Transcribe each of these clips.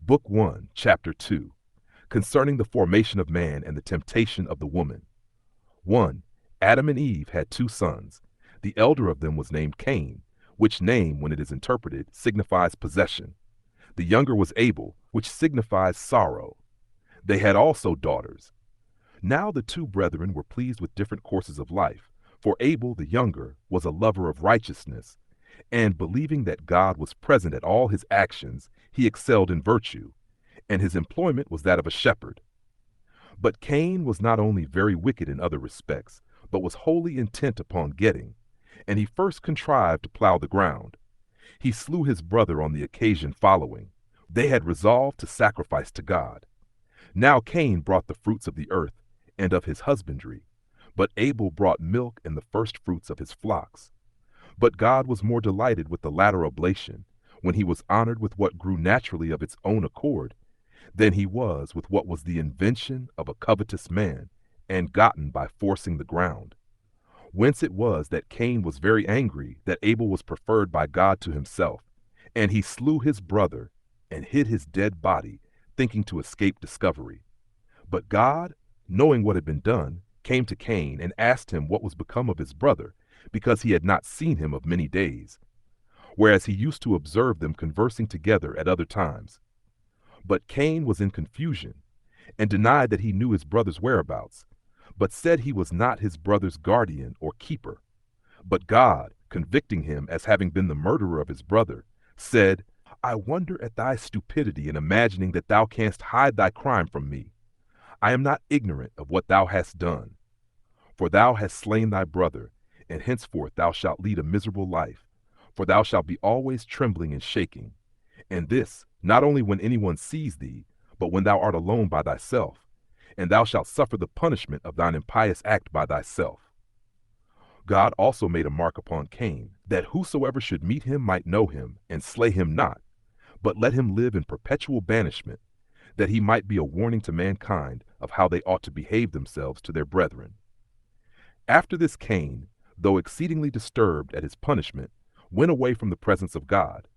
Book 1, Chapter 2, concerning the formation of man and the temptation of the woman. 1. Adam and Eve had two sons. The elder of them was named Cain, which name, when it is interpreted, signifies possession. The younger was Abel, which signifies sorrow. They had also daughters. Now the two brethren were pleased with different courses of life, for Abel the younger was a lover of righteousness, and believing that God was present at all his actions, he excelled in virtue, and his employment was that of a shepherd. But Cain was not only very wicked in other respects, but was wholly intent upon getting, and he first contrived to plow the ground. He slew his brother on the occasion following. They had resolved to sacrifice to God. Now Cain brought the fruits of the earth and of his husbandry, but Abel brought milk and the first fruits of his flocks. But God was more delighted with the latter oblation, when he was honored with what grew naturally of its own accord, than he was with what was the invention of a covetous man, and gotten by forcing the ground. Whence it was that Cain was very angry that Abel was preferred by God to himself, and he slew his brother, and hid his dead body, thinking to escape discovery. But God, knowing what had been done, came to Cain and asked him what was become of his brother, because he had not seen him of many days, whereas he used to observe them conversing together at other times. But Cain was in confusion, and denied that he knew his brother's whereabouts, but said he was not his brother's guardian or keeper. But God, convicting him as having been the murderer of his brother, said, I wonder at thy stupidity in imagining that thou canst hide thy crime from me. I am not ignorant of what thou hast done. For thou hast slain thy brother, and henceforth thou shalt lead a miserable life, for thou shalt be always trembling and shaking. And this, not only when anyone sees thee, but when thou art alone by thyself, and thou shalt suffer the punishment of thine impious act by thyself. God also made a mark upon Cain, that whosoever should meet him might know him, and slay him not, but let him live in perpetual banishment, that he might be a warning to mankind of how they ought to behave themselves to their brethren. After this Cain, though exceedingly disturbed at his punishment, went away from the presence of God.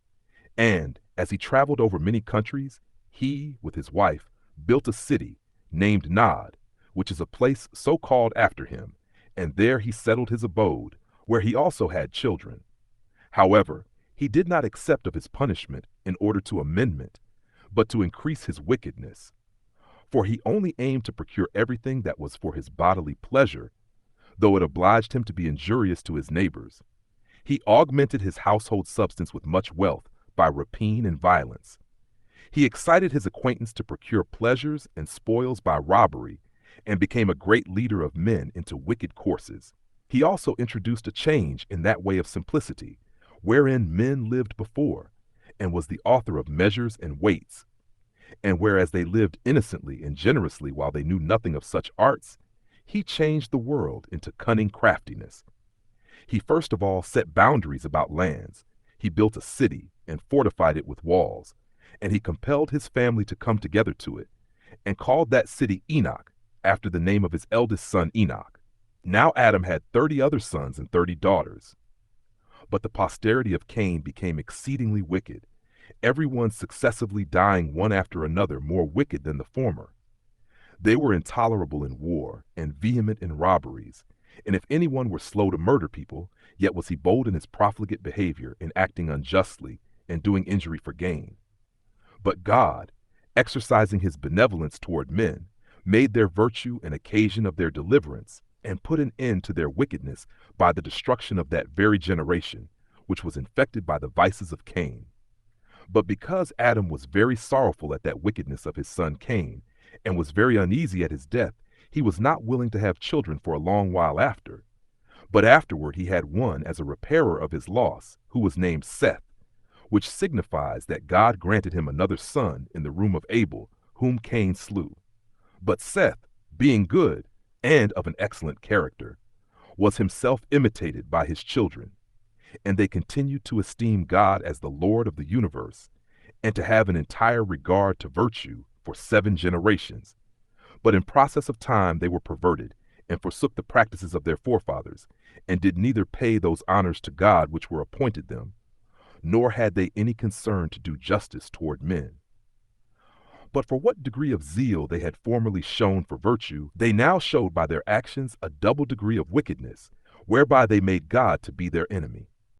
And, as he traveled over many countries, he, with his wife, built a city, named Nod, which is a place so called after him, and there he settled his abode, where he also had children. However, he did not accept of his punishment in order to amendment, but to increase his wickedness. For he only aimed to procure everything that was for his bodily pleasure, though it obliged him to be injurious to his neighbors. He augmented his household substance with much wealth by rapine and violence. He excited his acquaintance to procure pleasures and spoils by robbery, and became a great leader of men into wicked courses. He also introduced a change in that way of simplicity, wherein men lived before, and was the author of measures and weights. And whereas they lived innocently and generously while they knew nothing of such arts, he changed the world into cunning craftiness. He first of all set boundaries about lands. He built a city and fortified it with walls, and he compelled his family to come together to it, and called that city Enoch, after the name of his eldest son Enoch. Now Adam had 30 other sons and 30 daughters. But the posterity of Cain became exceedingly wicked, every one successively dying one after another more wicked than the former. They were intolerable in war and vehement in robberies, and if anyone were slow to murder people, yet was he bold in his profligate behavior, in acting unjustly, and doing injury for gain. But God, exercising his benevolence toward men, made their virtue an occasion of their deliverance, and put an end to their wickedness by the destruction of that very generation, which was infected by the vices of Cain. But because Adam was very sorrowful at that wickedness of his son Cain, and was very uneasy at his death, he was not willing to have children for a long while after. But afterward he had one as a repairer of his loss, who was named Seth, which signifies that God granted him another son in the room of Abel, whom Cain slew. But Seth, being good, and of an excellent character, was himself imitated by his children, and they continued to esteem God as the Lord of the universe, and to have an entire regard to virtue for 7 generations. But in process of time they were perverted, and forsook the practices of their forefathers, and did neither pay those honors to God which were appointed them, nor had they any concern to do justice toward men. But for what degree of zeal they had formerly shown for virtue, they now showed by their actions a double degree of wickedness, whereby they made God to be their enemy.